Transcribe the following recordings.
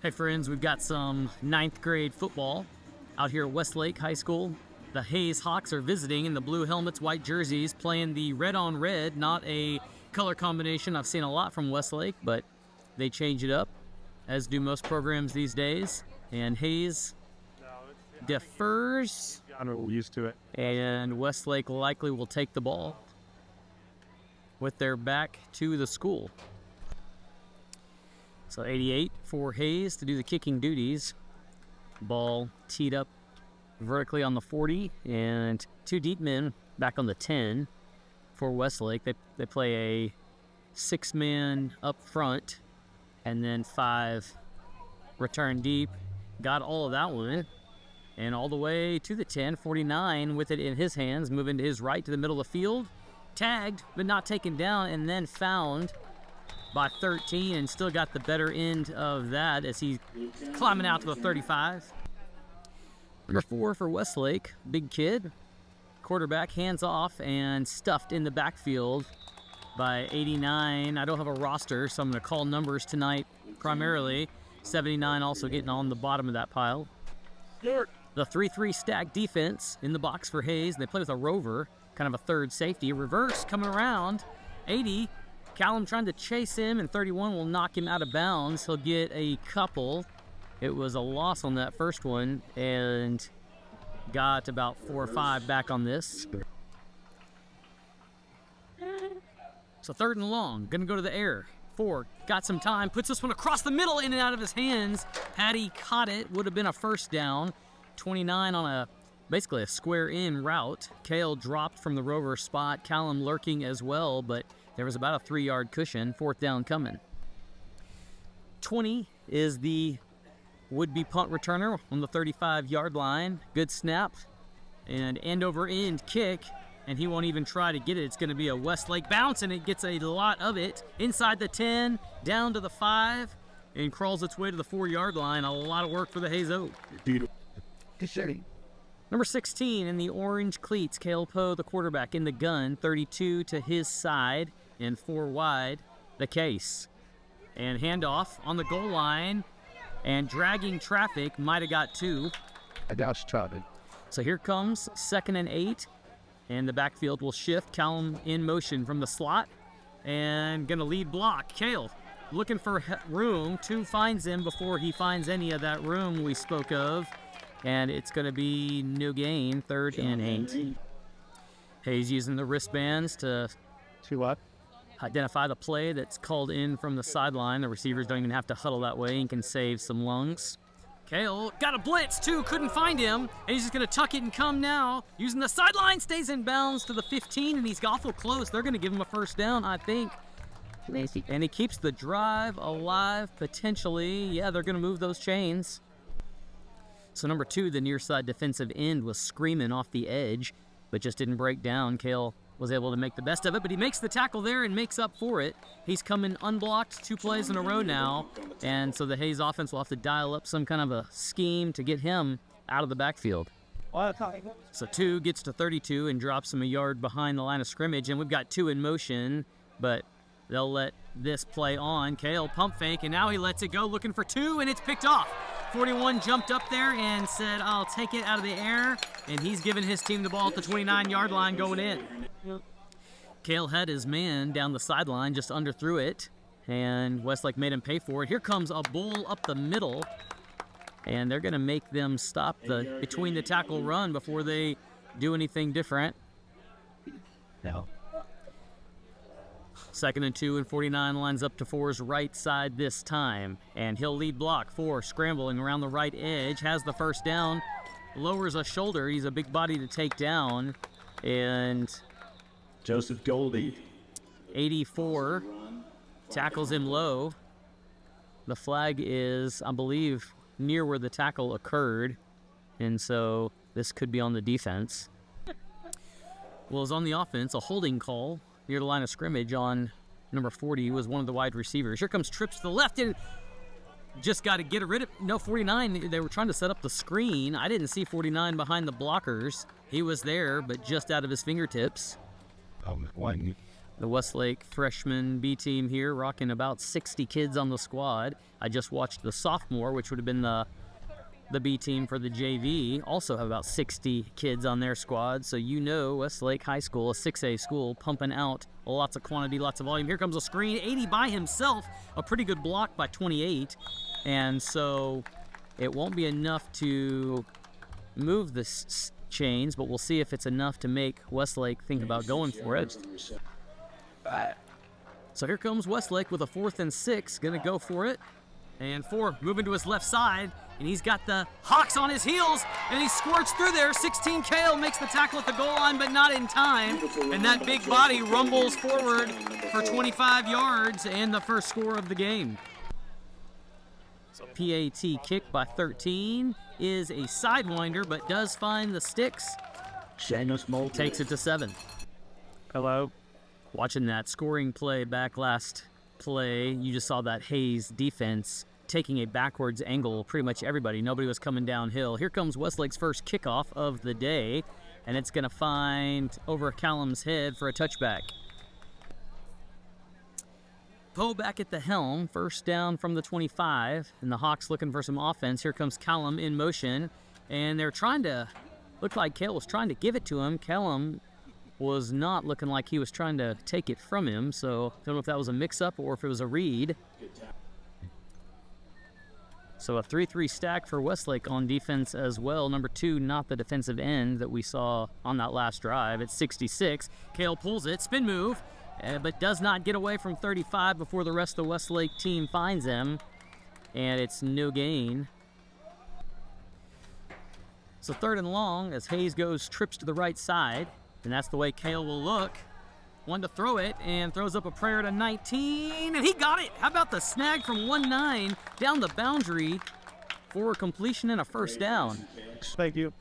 Hey friends, we've got some 9th grade football out here at Westlake High School. The Hayes Hawks are visiting in the blue helmets, white jerseys, playing the red on red, not a color combination I've seen a lot from Westlake, but they change it up, as do most programs these days. And Hayes defers. We're used to it. And Westlake likely will take the ball with their back to the school. So 88 for Hayes to do the kicking duties. Ball teed up vertically on the 40, and 2 deep men back on the 10 for Westlake. They play a 6-man up front, and then 5 return deep. Got all of that one, and all the way to the 10, 49 with it in his hands, moving to his right to the middle of the field. Tagged, but not taken down, and then found by 13, and still got the better end of that as he's climbing out to the 35. Number 4 for Westlake, big kid. Quarterback, hands off and stuffed in the backfield by 89. I don't have a roster, so I'm going to call numbers tonight primarily. 79 also getting on the bottom of that pile. The 3-3 stack defense in the box for Hayes. They play with a rover, kind of a third safety. Reverse coming around. 80. Callum trying to chase him, and 31 will knock him out of bounds. He'll get a couple. It was a loss on that first one, and got about 4 or 5 back on this. So 3rd and long, gonna go to the air. 4, got some time, puts this one across the middle, in and out of his hands. Had he caught it, would have been a first down. 29 on basically a square in route. Kale dropped from the rover spot. Callum lurking as well, but there was about a 3-yard cushion. 4th down coming. 20 is the would-be punt returner on the 35-yard line. Good snap and end-over-end kick, and he won't even try to get it. It's going to be a Westlake bounce, and it gets a lot of it. Inside the 10, down to the 5, and crawls its way to the 4-yard line. A lot of work for the Hayes Oak. Number 16 in the orange cleats, Cale Poe, the quarterback, in the gun. 32 to his side, and 4 wide, the case. And handoff on the goal line, and dragging traffic, might have got 2. So here comes 2nd and 8, and the backfield will shift. Callum in motion from the slot, and gonna lead block. Cale looking for room. 2 finds him before he finds any of that room we spoke of, and it's gonna be no gain. 3rd and 8. Hayes using the wristbands to identify the play that's called in from the sideline. The receivers don't even have to huddle that way and can save some lungs. Kale got a blitz too, couldn't find him, and he's just going to tuck it and come now. Using the sideline, stays in bounds to the 15, and he's awful close. They're going to give him a first down, I think. And he keeps the drive alive, potentially. Yeah, they're going to move those chains. So number 2, the near side defensive end, was screaming off the edge, but just didn't break down. Kale was able to make the best of it, but he makes the tackle there and makes up for it. He's coming unblocked 2 plays in a row now, and so the Hayes offense will have to dial up some kind of a scheme to get him out of the backfield. So 2 gets to 32 and drops him a yard behind the line of scrimmage, and we've got 2 in motion, but they'll let this play on. Kale pump fake, and now he lets it go, looking for 2, and it's picked off. 41 jumped up there and said, I'll take it out of the air, and he's giving his team the ball at the 29-yard line going in. Kale had his man down the sideline, just underthrew it, and Westlake made him pay for it. Here comes a bull up the middle, and they're going to make them stop the between the tackle run before they do anything different. No. 2nd and 2, and 49 lines up to 4's right side this time, and he'll lead block. 4 scrambling around the right edge, has the first down, lowers a shoulder. He's a big body to take down, and Joseph Goldie. 84 tackles him low. The flag is, I believe, near where the tackle occurred, and so this could be on the defense. Well, it's on the offense, a holding call near the line of scrimmage on number 40, who was one of the wide receivers. Here comes trips to the left, and just got to get rid of, 49, they were trying to set up the screen. I didn't see 49 behind the blockers. He was there, but just out of his fingertips. The Westlake freshman B team here, rocking about 60 kids on the squad. I just watched the sophomore, which would have been the B team for the JV, also have about 60 kids on their squad. So you know Westlake High School, a 6A school, pumping out lots of quantity, lots of volume. Here comes a screen, 80 by himself, a pretty good block by 28. And so it won't be enough to move the chains, but we'll see if it's enough to make Westlake think about going for it. So here comes Westlake with a 4th and 6, gonna go for it. And 4 moving to his left side, and he's got the Hawks on his heels, and he squirts through there. 16 Kale makes the tackle at the goal line, but not in time. And that big body rumbles forward for 25 yards and the first score of the game. So PAT kick by 13 is a sidewinder, but does find the sticks. Takes it to 7. Hello. Watching that scoring play back last play, you just saw that Hayes defense taking a backwards angle. Pretty much everybody. Nobody was coming downhill. Here comes Westlake's first kickoff of the day, and it's going to find over Callum's head for a touchback. Poe back at the helm, first down from the 25, and the Hawks looking for some offense. Here comes Callum in motion, and they're trying to, looked like Cale was trying to give it to him. Callum was not looking like he was trying to take it from him, so I don't know if that was a mix-up or if it was a read. So a 3-3 stack for Westlake on defense as well. Number 2, not the defensive end that we saw on that last drive. It's 66. Cale pulls it, spin move, but does not get away from 35 before the rest of the Westlake team finds him, and it's no gain. So 3rd and long as Hayes trips to the right side, and that's the way Cale will look. One to throw it, and throws up a prayer to 19, and he got it! How about the snag from 1-9 down the boundary for completion and a first down? Thank you.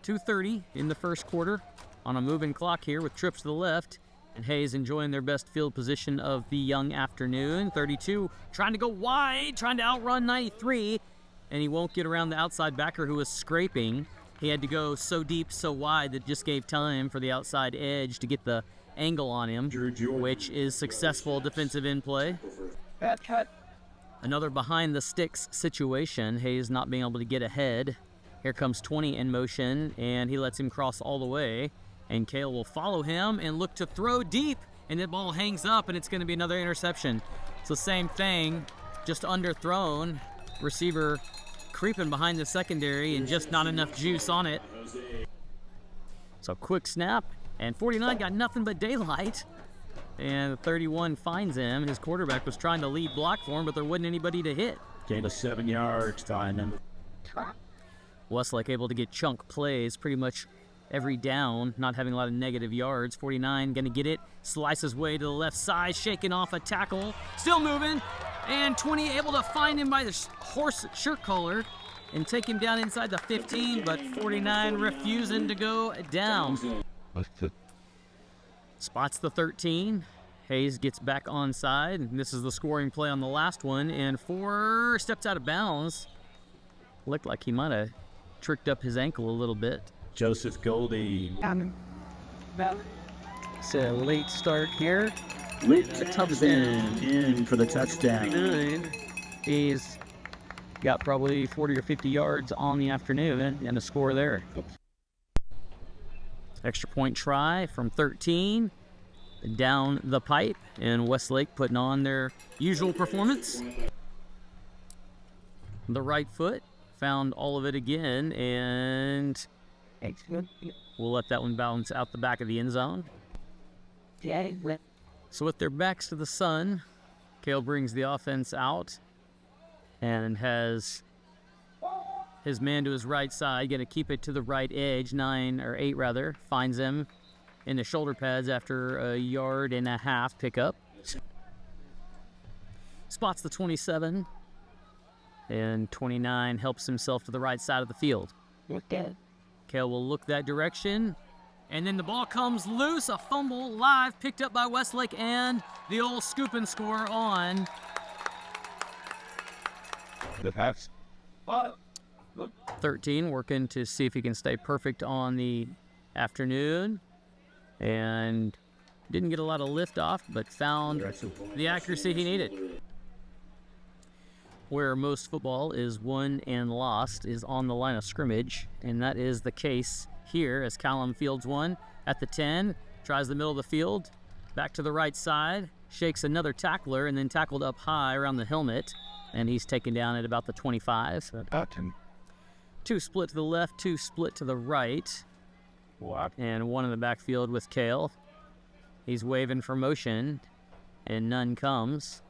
2:30 in the first quarter on a moving clock here with trips to the left, and Hayes enjoying their best field position of the young afternoon. 32 trying to go wide, trying to outrun 93, and he won't get around the outside backer who was scraping. He had to go so deep, so wide that just gave time for the outside edge to get the angle on him, which is successful defensive in play. Another behind the sticks situation. Hayes not being able to get ahead. Here comes 20 in motion, and he lets him cross all the way. And Cale will follow him and look to throw deep, and the ball hangs up, and it's going to be another interception. It's the same thing, just underthrown. Receiver creeping behind the secondary and just not enough juice on it. So quick snap, and 49 got nothing but daylight, and 31 finds him. His quarterback was trying to lead block for him, but there wasn't anybody to hit. Gain of 7 yards, find him. Westlake able to get chunk plays pretty much every down, not having a lot of negative yards. 49 gonna get it, slice his way to the left side, shaking off a tackle, still moving, and 20 able to find him by the horse shirt collar and take him down inside the 15, but 49 refusing to go down. Spots the 13. Hayes gets back onside, and this is the scoring play on the last one, and 4 steps out of bounds. Looked like he might have tricked up his ankle a little bit. Joseph Goldie. It's a late start here. Tubbs in for the touchdown. He's got probably 40 or 50 yards on the afternoon and a score there. Extra point try from 13 down the pipe, and Westlake putting on their usual performance. The right foot found all of it again, and we'll let that one bounce out the back of the end zone. So with their backs to the sun, Cale brings the offense out and has his man to his right side, going to keep it to the right edge, 8 finds him in the shoulder pads after a 1.5 yard pickup. Spots the 27, and 29 helps himself to the right side of the field. Cale will look that direction, and then the ball comes loose, a fumble live, picked up by Westlake, and the old scoop and score on. The pass. 13 working to see if he can stay perfect on the afternoon, and Didn't get a lot of lift off, but found the accuracy he needed. Where most football is won and lost is on the line of scrimmage, and that is the case here as Callum fields one at the 10, tries the middle of the field, back to the right side, shakes another tackler, and then tackled up high around the helmet, and he's taken down at about the 25. Two split to the left, two split to the right, and one in the backfield with Kale. He's waving for motion, and none comes,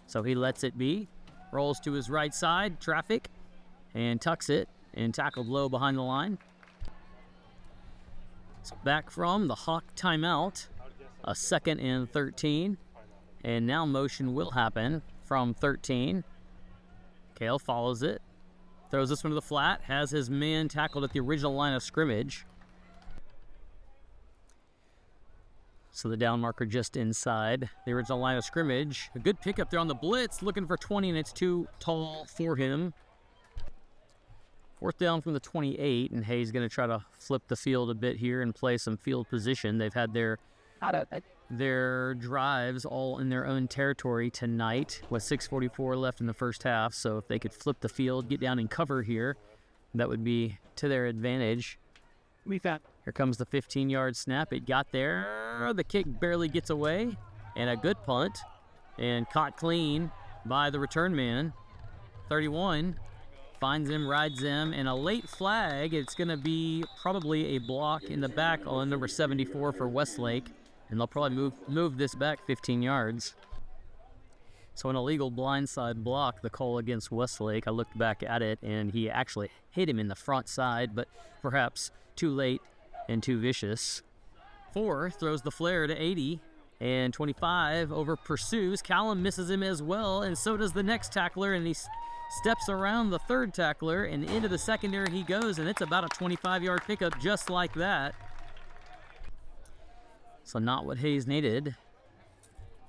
so he lets it be. Rolls to his right side, traffic, and tucks it, and tackled low behind the line. So back from the Hawk timeout, a 2nd and 13, and now motion will happen from 13. Kale follows it, throws this one to the flat, has his man tackled at the original line of scrimmage. So the down marker just inside the original line of scrimmage. A good pickup there on the blitz, looking for 20, and it's too tall for him. 4th down from the 28, and Hayes going to try to flip the field a bit here and play some field position. They've had their drives all in their own territory tonight with 6:44 left in the first half. So if they could flip the field, get down and cover here, that would be to their advantage. Here comes the 15-yard snap. It got there. The kick barely gets away. And a good punt. And caught clean by the return man. 31 finds him, rides him, and a late flag. It's going to be probably a block in the back on number 74 for Westlake. And they'll probably move this back 15 yards. So an illegal blindside block, the call against Westlake. I looked back at it, and he actually hit him in the front side, but perhaps too late and too vicious. 4 throws the flare to 80, and 25 over pursues. Callum misses him as well, and so does the next tackler, and he steps around the third tackler, and into the secondary he goes, and it's about a 25-yard pickup just like that. So not what Hayes needed.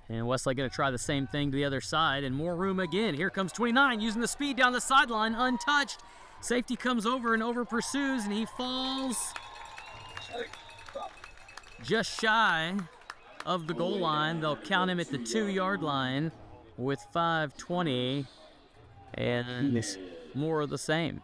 And Westlake going to try the same thing to the other side, and more room again. Here comes 29 using the speed down the sideline, untouched. Safety comes over and over pursues, and he falls just shy of the goal line. They'll count him at the 2-yard line with 5:20, and more of the same.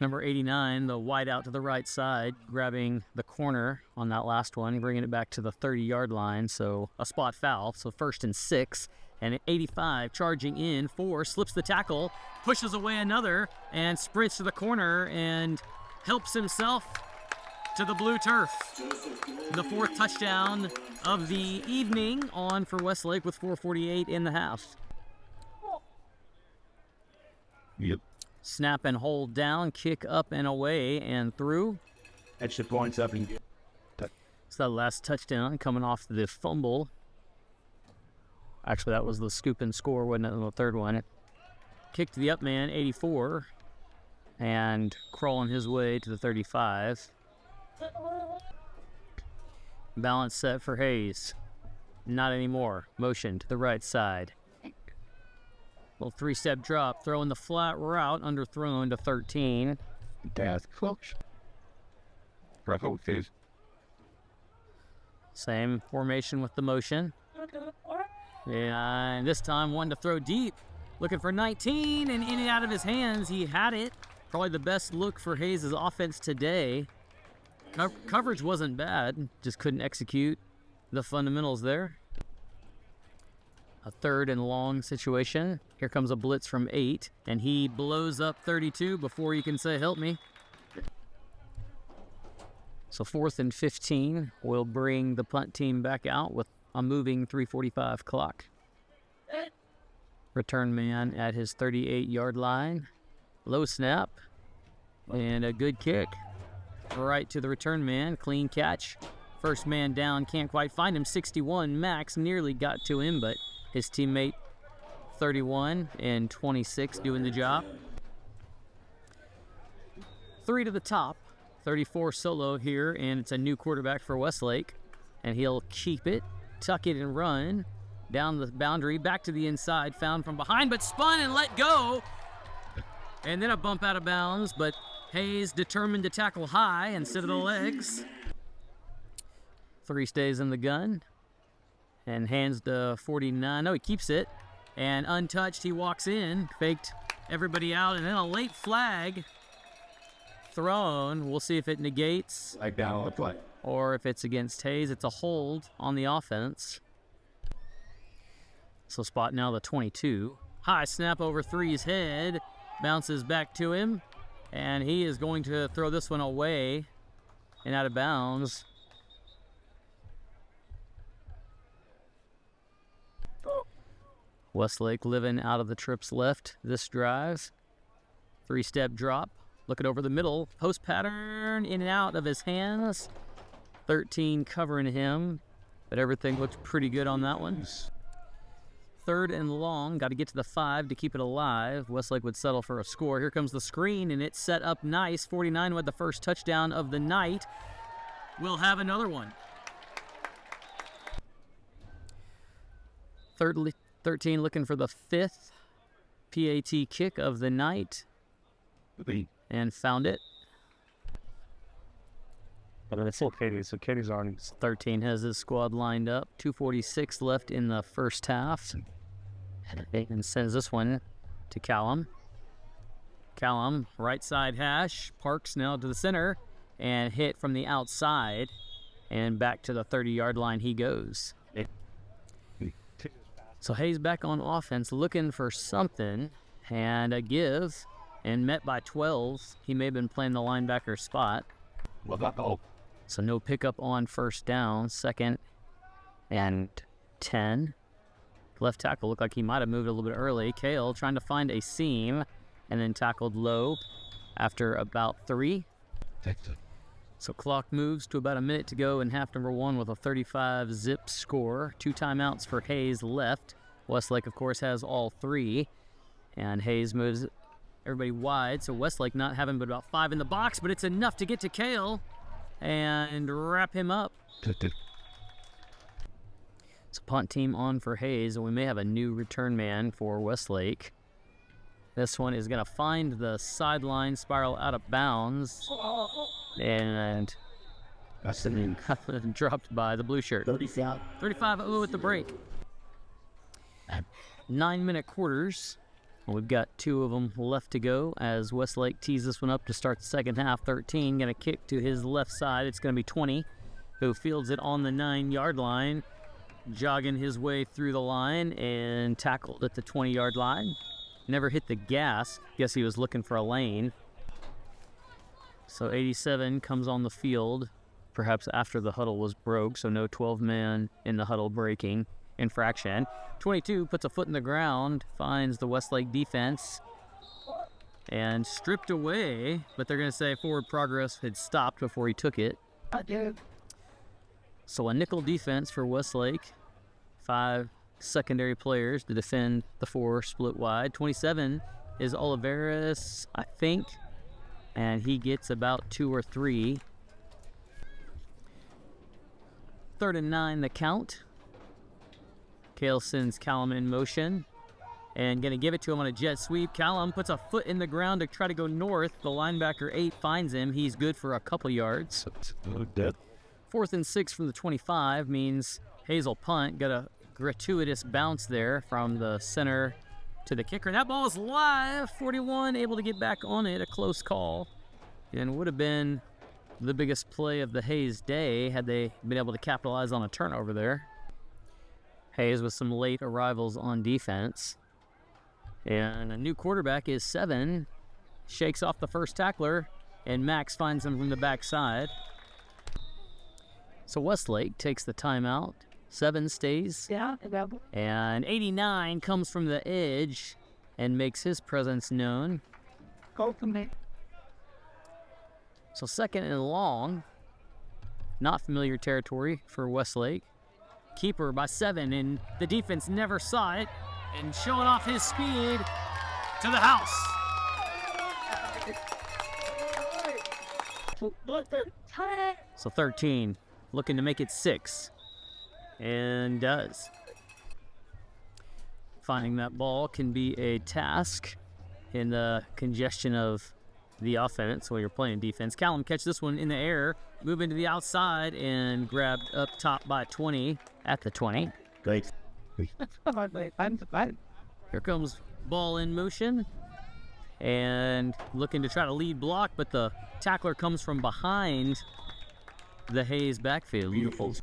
Number 89, the wide out to the right side, grabbing the corner on that last one, bringing it back to the 30-yard line, so a spot foul. So 1st and 6, and 85 charging in. 4 slips the tackle, pushes away another, and sprints to the corner and helps himself to the blue turf. The 4th touchdown of the evening on for Westlake with 4:48 in the half. Yep. Snap and hold down, kick up and away and through. Extra points up and So that last touchdown coming off the fumble. Actually, that was the scoop and score, wasn't it, on the third one? Kicked the up man, 84, and crawling his way to the 35. Balance set for Hayes. Not anymore. Motion to the right side. Little 3-step drop, throwing the flat route, underthrown to 13. Same formation with the motion. And this time one to throw deep. Looking for 19, and in and out of his hands, he had it. Probably the best look for Hayes' offense today. Coverage wasn't bad, just couldn't execute the fundamentals there. A 3rd and long situation. Here comes a blitz from 8, and he blows up 32 before you can say, help me. So 4th and 15 will bring the punt team back out with a moving 3:45 clock. Return man at his 38-yard line. Low snap, and a good kick. Right to the return man, clean catch. First man down, can't quite find him. 61, Max nearly got to him, but his teammate 31 and 26 doing the job. 3 to the top, 34 solo here, and it's a new quarterback for Westlake. And he'll keep it, tuck it, and run down the boundary, back to the inside, found from behind, but spun and let go. And then a bump out of bounds, but Hayes determined to tackle high instead of the legs. 3 stays in the gun and hands to 49. No, he keeps it. And untouched, he walks in, faked everybody out, and then a late flag thrown. We'll see if it negates Like down on the play. or if it's against Hayes. It's a hold on the offense. So spot now the 22. High snap over Three's head. Bounces back to him. And he is going to throw this one away and out of bounds. Westlake living out of the trips left this drive. 3-step drop. Looking over the middle. Post pattern in and out of his hands. 13 covering him. But everything looked pretty good on that one. 3rd and long. Got to get to the 5 to keep it alive. Westlake would settle for a score. Here comes the screen, and it's set up nice. 49 with the first touchdown of the night. We'll have another one. 13 looking for the 5th PAT kick of the night. And found it. But it's still Katie's, so Katie's on. 13 has his squad lined up. 2:46 left in the first half. And sends this one to Callum. Callum, right side hash. Parks now to the center. And hit from the outside. And back to the 30-yard line he goes. So Hayes back on offense looking for something. And a give. And met by 12. He may have been playing the linebacker spot. So no pickup on first down. 2nd and 10. Left tackle looked like he might have moved a little bit early. Kale trying to find a seam and then tackled low after about 3. So clock moves to about a minute to go in half number 1 with a 35-zip score. 2 timeouts for Hayes left. Westlake, of course, has all 3. And Hayes moves everybody wide. So Westlake not having but about 5 in the box, but it's enough to get to Kale and wrap him up. So punt team on for Hayes, and we may have a new return man for Westlake. This one is going to find the sideline, spiral out of bounds, and dropped by the blue shirt. 35-0 at the break. 9-minute quarters. We've got 2 of them left to go as Westlake tees this one up to start the second half. 13 going to kick to his left side. It's going to be 20, who fields it on the 9-yard line, jogging his way through the line and tackled at the 20-yard line. Never hit the gas. Guess he was looking for a lane. So 87 comes on the field, perhaps after the huddle was broke, so no 12-man in the huddle breaking. Infraction. 22 puts a foot in the ground, finds the Westlake defense, and stripped away, but they're going to say forward progress had stopped before he took it. So a nickel defense for Westlake. 5 secondary players to defend the 4 split wide. 27 is Oliveras, I think, and he gets about 2 or 3. 3rd and 9 the count. Kale sends Callum in motion and going to give it to him on a jet sweep. Callum puts a foot in the ground to try to go north. The linebacker 8 finds him. He's good for a couple yards. 4th and 6 from the 25 means Hazel punt. Got a gratuitous bounce there from the center to the kicker. That ball is live. 41 able to get back on it. A close call. And would have been the biggest play of the Hayes day had they been able to capitalize on a turnover there. Hayes with some late arrivals on defense. And a new quarterback is 7. Shakes off the first tackler, and Max finds him from the backside. So Westlake takes the timeout. 7 stays. And 89 comes from the edge and makes his presence known. So 2nd and long. Not familiar territory for Westlake. Keeper by 7, and the defense never saw it, and showing off his speed to the house. So 13 looking to make it 6, and does. Finding that ball can be a task in the congestion of the offense while you're playing defense. Callum catch this one in the air, move into the outside, and grabbed up top by 20 at the 20. Great. Here comes ball in motion and looking to try to lead block, but the tackler comes from behind the Hayes backfield. Beautiful.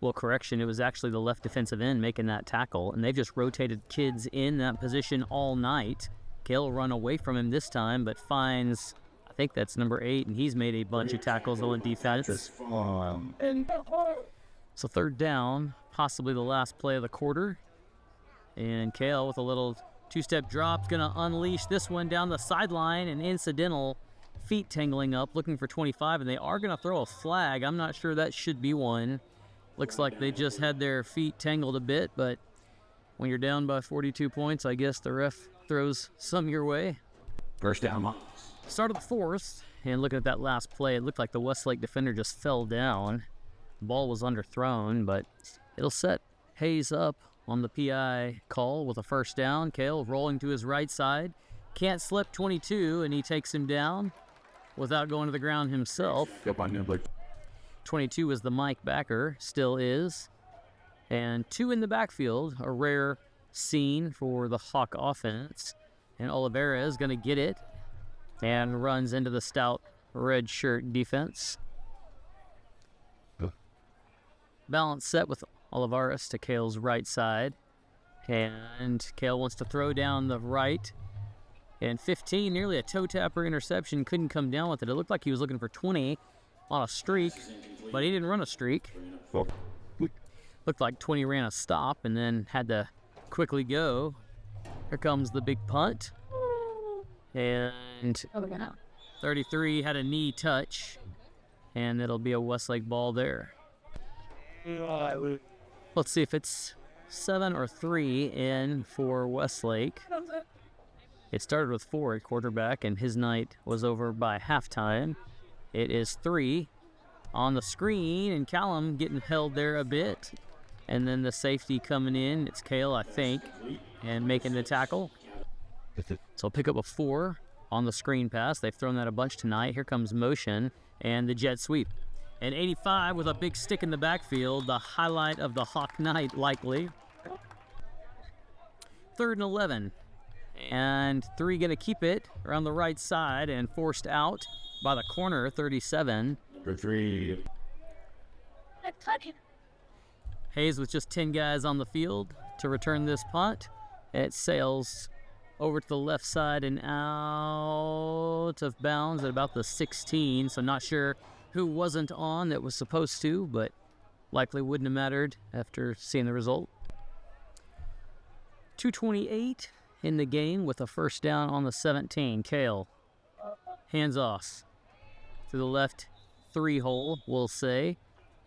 Well, correction, it was actually the left defensive end making that tackle, and they've just rotated kids in that position all night. Kale will run away from him this time, but finds, I think that's number 8, and he's made a bunch of tackles on defense. So third down, possibly the last play of the quarter. And Kale with a little two-step drop is going to unleash this one down the sideline, and incidental feet tangling up, looking for 25, and they are going to throw a flag. I'm not sure that should be one. Looks like they just had their feet tangled a bit, but when you're down by 42 points, I guess the ref throws some your way. First down. Start of the fourth, and looking at that last play, it looked like the Westlake defender just fell down. The ball was underthrown, but it'll set Hayes up on the PI call with a first down. Kale rolling to his right side. Can't slip 22, and he takes him down without going to the ground himself. 22 is the Mike backer, still is. And 2 in the backfield, a rare scene for the Hawk offense. And Oliveira is going to get it and runs into the stout red shirt defense. Balance set with Olivares to Kale's right side. And Kale wants to throw down the right. And 15, nearly a toe tapper interception, couldn't come down with it. It looked like he was looking for 20 on a streak, but he didn't run a streak. Looked like 20 ran a stop and then had to quickly go. Here comes the big punt. And 33 had a knee touch, and it'll be a Westlake ball there. Let's see if it's 7 or 3 in for Westlake. It started with 4 at quarterback, and his night was over by halftime. It is 3 on the screen, and Callum getting held there a bit. And then the safety coming in, it's Kale, I think, and making the tackle. So pick up a 4 on the screen pass. They've thrown that a bunch tonight. Here comes motion and the jet sweep. And 85 with a big stick in the backfield, the highlight of the Hawk night, likely. 3rd and 11. And 3 going to keep it around the right side and forced out by the corner, 37. For 3. Hayes with just 10 guys on the field to return this punt. It sails over to the left side and out of bounds at about the 16. So not sure who wasn't on that was supposed to, but likely wouldn't have mattered after seeing the result. 2:28 in the game with a first down on the 17. Kale, hands off to the left 3 hole, we'll say,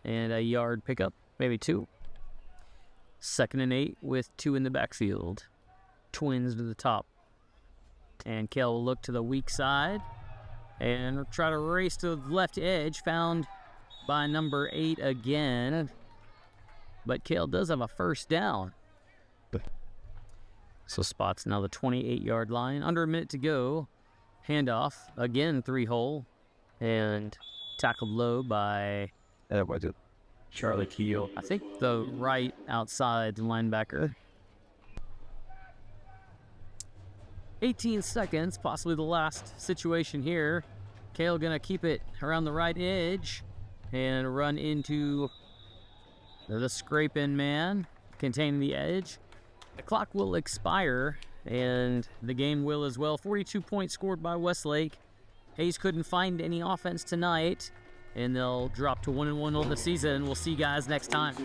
and a yard pickup, maybe 2. 2nd and 8 with 2 in the backfield. Twins to the top. And Kale will look to the weak side and try to race to the left edge, found by number 8 again. But Kale does have a first down. So spots now the 28-yard line. Under a minute to go. Handoff, again 3 hole. And tackled low by Charlie Keel. I think the right outside linebacker. 18 seconds, possibly the last situation here. Kale gonna keep it around the right edge and run into the scrape-in man containing the edge. The clock will expire and the game will as well. 42 points scored by Westlake. Hayes couldn't find any offense tonight, and they'll drop to 1-1 on the season. We'll see you guys next time.